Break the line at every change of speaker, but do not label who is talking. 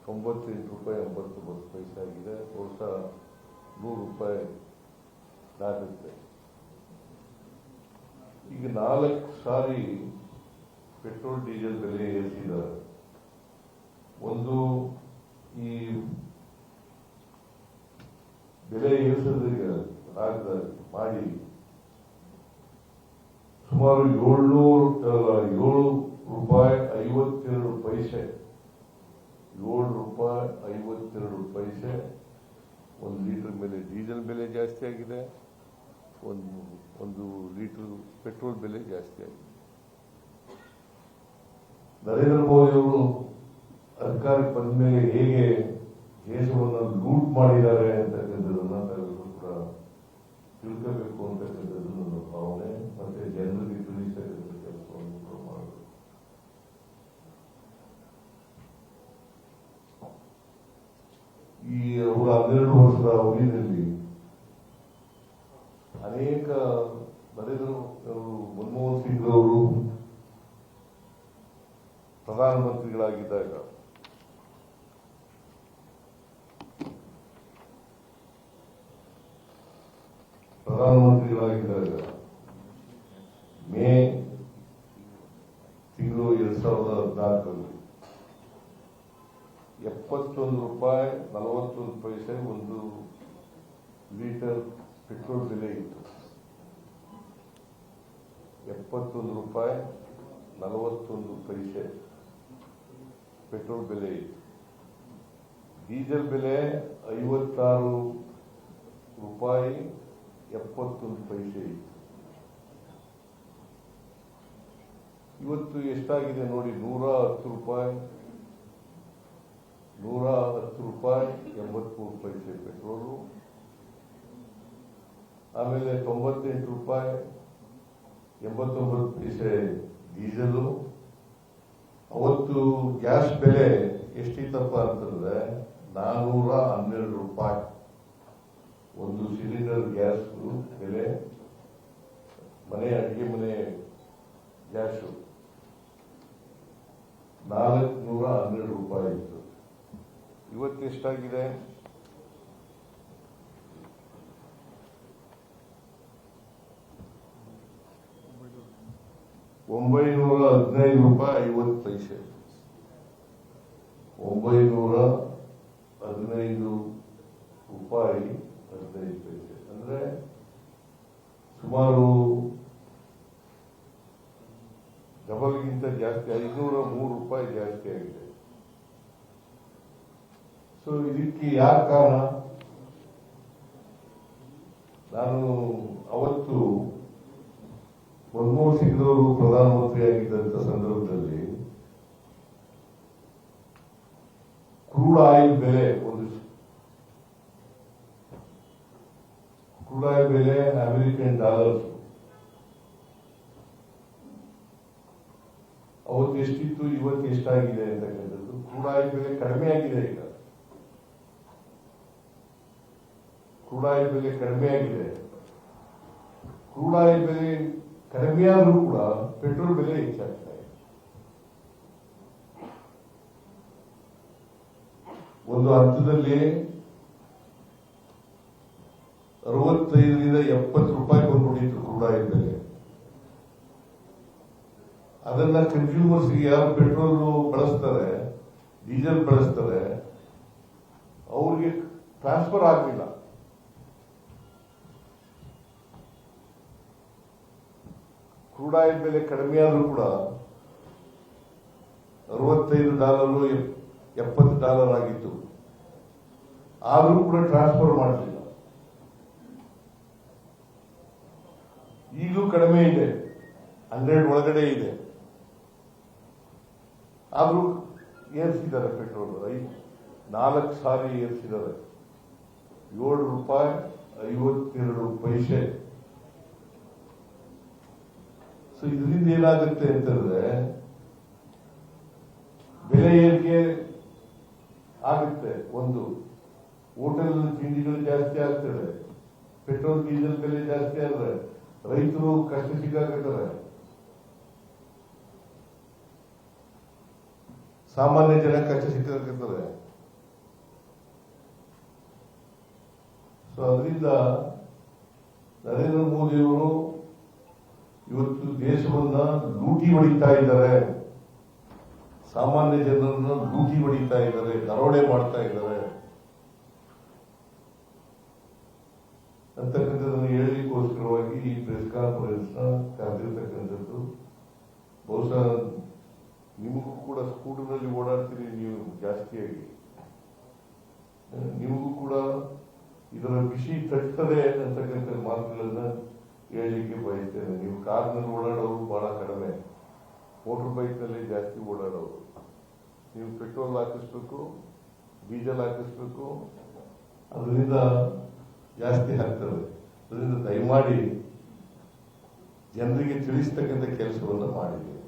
98 ರೂಪಾಯಿ 89 ಪೈಸೆ ಆಗಿದೆ. ಬಹುಶಃ 100 ರೂಪಾಯಿ ದಾಟುತ್ತೆ. ಈಗ 4 ಸಾರಿ ಪೆಟ್ರೋಲ್ ಡೀಸೆಲ್ ಬೆಲೆ ಏರಿಸಿದ್ದಾರೆ. ಒಂದು ಈ ಬೆಲೆ ಏರಿಸೋದ್ರಿಗೆ ಮಾಡಿ ಸುಮಾರು 7 ರೂಪಾಯಿ 52 ಪೈಸೆ 7 ರೂಪಾಯಿ 52 ಪೈಸೆ ಒಂದು ಲೀಟರ್ ಮೇಲೆ ಡೀಸೆಲ್ ಬೆಲೆ ಜಾಸ್ತಿ ಆಗಿದೆ. ಒಂದು ಲೀಟರ್ ಪೆಟ್ರೋಲ್ ಬೆಲೆ ಜಾಸ್ತಿ ಆಗಿದೆ. ನರೇಂದ್ರ ಮೋದಿ ಅವರು ಅಧಿಕಾರಕ್ಕೆ ಬಂದ ಮೇಲೆ ಹೇಗೆ ದೇಶವನ್ನು ಲೂಟ್ ಮಾಡಿದ್ದಾರೆ ಅಂತಕ್ಕಂಥದ್ದನ್ನ ನಾವೆಲ್ಲರೂ ಕೂಡ ತಿಳ್ಕೋಬೇಕು ಅಂತಕ್ಕಂಥದ್ದು ನನ್ನ ಭಾವನೆ. ಮತ್ತೆ ಜನರಿಗೆ ತಿಳಿಸತಕ್ಕಂಥ ಕೆಲಸವನ್ನು ಕೂಡ ಮಾಡಬೇಕು. ಈ ಅವರ 12 ವರ್ಷದ ಅವಧಿಯಲ್ಲಿ ಅನೇಕ ಮನಮೋಹನ್ ಸಿಂಗ್ ಅವರು ಪ್ರಧಾನಮಂತ್ರಿಗಳಾಗಿದ್ದಾಗ ಮೇ ತಿಂಗಳು 2014 71 ರೂಪಾಯಿ 41 ಪೈಸೆ ಒಂದು ಲೀಟರ್ ಪೆಟ್ರೋಲ್ ಬೆಲೆ ಇತ್ತು. 71 ರೂಪಾಯಿ 41 ಪೈಸೆ ಪೆಟ್ರೋಲ್ ಬೆಲೆ ಇತ್ತು. ಡೀಸೆಲ್ ಬೆಲೆ 56 ರೂಪಾಯಿ 71 ಪೈಸೆ ಇತ್ತು. ಇವತ್ತು ಎಷ್ಟಾಗಿದೆ ನೋಡಿ, 110 ರೂಪಾಯಿ 83 ಪೈಸೆ ಪೆಟ್ರೋಲು, ಆಮೇಲೆ 98 ರೂಪಾಯಿ 89 ಪೈಸೆ ಡೀಸೆಲು. ಅವತ್ತು ಗ್ಯಾಸ್ ಬೆಲೆ ಎಷ್ಟಿತ್ತಪ್ಪ ಅಂತಂದ್ರೆ 412 ರೂಪಾಯಿ ಒಂದು ಸಿಲಿಂಡರ್ ಗ್ಯಾಸ್ ಬೆಲೆ. ಅಡಿಗೆ ಮನೆ ಗ್ಯಾಸ್ 412 ರೂಪಾಯಿ ಇತ್ತು. ಇವತ್ತು ಎಷ್ಟಾಗಿದೆ? 915 ರೂಪಾಯಿ 50 ಪೈಸೆ. 915 ರೂಪಾಯಿ 15 ಪೈಸೆ ಅಂದ್ರೆ ಸುಮಾರು ಡಬಲ್ಗಿಂತ ಜಾಸ್ತಿ, 503 ರೂಪಾಯಿ ಜಾಸ್ತಿ ಆಗಿದೆ. ಸೊ ಇದಕ್ಕೆ ಯಾಕೆ ಕಾರಣ? ನಾನು ಅವತ್ತು ಮನಮೋಹನ್ ಸಿಂಗ್ ಅವರು ಪ್ರಧಾನಮಂತ್ರಿ ಆಗಿದ್ದಂತ ಸಂದರ್ಭದಲ್ಲಿ ಕ್ರೂಡ್ ಆಯಿಲ್ ಬೆಲೆ ಅಮೆರಿಕನ್ ಡಾಲರ್ಸ್ ಅವತ್ತು ಎಷ್ಟಿತ್ತು, ಇವತ್ತು ಎಷ್ಟಾಗಿದೆ ಅಂತಕ್ಕಂಥದ್ದು. ಕ್ರೂಡ್ ಆಯಿಲ್ ಬೆಲೆ ಕಡಿಮೆ ಆಗಿದೆ. ಈಗ ಕ್ರೂಡ್ ಆಯಿಲ್ ಬೆಲೆ ಕಡಿಮೆ ಆಗಿದೆ. ಕ್ರೂಡ್ ಆಯಿಲ್ ಬೆಲೆ ಕಡಿಮೆ ಆದರೂ ಕೂಡ ಪೆಟ್ರೋಲ್ ಬೆಲೆ ಹೆಚ್ಚಾಗ್ತಾ ಇದೆ. ಒಂದು ಹಂತದಲ್ಲಿ 65ರಿಂದ 70 ರೂಪಾಯಿ ಬಂದ್ಬಿಟ್ಟಿತ್ತು ಕ್ರೂಡ್ ಆಯಿಲ್ ಬೆಲೆ. ಅದನ್ನ ಕನ್ಸ್ಯೂಮರ್ಸ್ ಯಾರು ಪೆಟ್ರೋಲ್ ಬಳಸ್ತಾರೆ, ಡೀಸೆಲ್ ಬಳಸ್ತಾರೆ, ಅವ್ರಿಗೆ ಟ್ರಾನ್ಸ್ಫರ್ ಆಗಲಿಲ್ಲ. ಕ್ರೂಡ್ ಆಯಿಲ್ ಬೆಲೆ ಕಡಿಮೆ ಆದರೂ ಕೂಡ $65 $70 ಆಗಿತ್ತು. ಆದರೂ ಕೂಡ ಟ್ರಾನ್ಸ್ಫರ್ ಮಾಡಲಿಲ್ಲ. ಈಗಲೂ ಕಡಿಮೆ ಇದೆ, 100 ಒಳಗಡೆ ಇದೆ. ಆದರೂ ಏರಿಸಿದ್ದಾರೆ ಪೆಟ್ರೋಲ್. 4 ಸಾರಿ ಏರಿಸಿದ್ದಾರೆ. 7 ರೂಪಾಯಿ 52 ಪೈಸೆ. ಸೊ ಇದರಿಂದ ಏನಾಗುತ್ತೆ ಅಂತಂದ್ರೆ ಬೆಲೆ ಏರಿಕೆ ಆಗುತ್ತೆ. ಒಂದು ಹೋಟೆಲ್ ತಿಂಡಿಗಳು ಜಾಸ್ತಿ ಆಗ್ತದೆ, ಪೆಟ್ರೋಲ್ ಡೀಸೆಲ್ ಬೆಲೆ ಜಾಸ್ತಿ ಆದ್ರೆ ರೈತರು ಕಷ್ಟ ಸಿಕ್ಕಾಕತ್ತಾರೆ, ಸಾಮಾನ್ಯ ಜನ ಕಷ್ಟ ಸಿಕ್ಕಾಕತ್ತಾರೆ. ಸೊ ಅದರಿಂದ ನರೇಂದ್ರ ಮೋದಿಯವರು ಇವತ್ತು ದೇಶವನ್ನ ಲೂಟಿ ಹೊಡಿತಾ ಇದ್ದಾರೆ, ಸಾಮಾನ್ಯ ಜನರನ್ನ ಲೂಟಿ ಹೊಡಿತಾ ಇದ್ದಾರೆ, ದರೋಡೆ ಮಾಡ್ತಾ ಇದ್ದಾರೆ ಅಂತಕ್ಕಂಥದ್ದನ್ನು ಹೇಳಲಿಕ್ಕೋಸ್ಕರವಾಗಿ ಈ ಪ್ರೆಸ್ ಕಾನ್ಫರೆನ್ಸ್ ನ ಕರೆದಿರ್ತಕ್ಕಂಥದ್ದು. ಬಹುಶಃ ನಿಮಗೂ ಕೂಡ ಸ್ಕೂಟರ್ನಲ್ಲಿ ಓಡಾಡ್ತೀರಿ ನೀವು ಜಾಸ್ತಿಯಾಗಿ, ನಿಮಗೂ ಕೂಡ ಇದರ ಬಿಸಿ ತಟ್ಟದೆ ಅಂತಕ್ಕಂಥ ಮಾತುಗಳನ್ನ ಹೇಳಲಿಕ್ಕೆ ಬಯಸ್ತೇನೆ. ನೀವು ಕಾರ್ನಲ್ಲಿ ಓಡಾಡೋರು ಬಹಳ ಕಡಿಮೆ, ಮೋಟರ್ ಬೈಕ್ನಲ್ಲಿ ಜಾಸ್ತಿ ಓಡಾಡೋರು. ನೀವು ಪೆಟ್ರೋಲ್ ಹಾಕಿಸ್ಬೇಕು, ಡೀಸೆಲ್ ಹಾಕಿಸ್ಬೇಕು, ಅದರಿಂದ ಜಾಸ್ತಿ ಆಗ್ತದೆ. ಅದರಿಂದ ದಯಮಾಡಿ ಜನರಿಗೆ ತಿಳಿಸ್ತಕ್ಕಂಥ ಕೆಲಸವನ್ನು ಮಾಡಿದ್ದೀವಿ.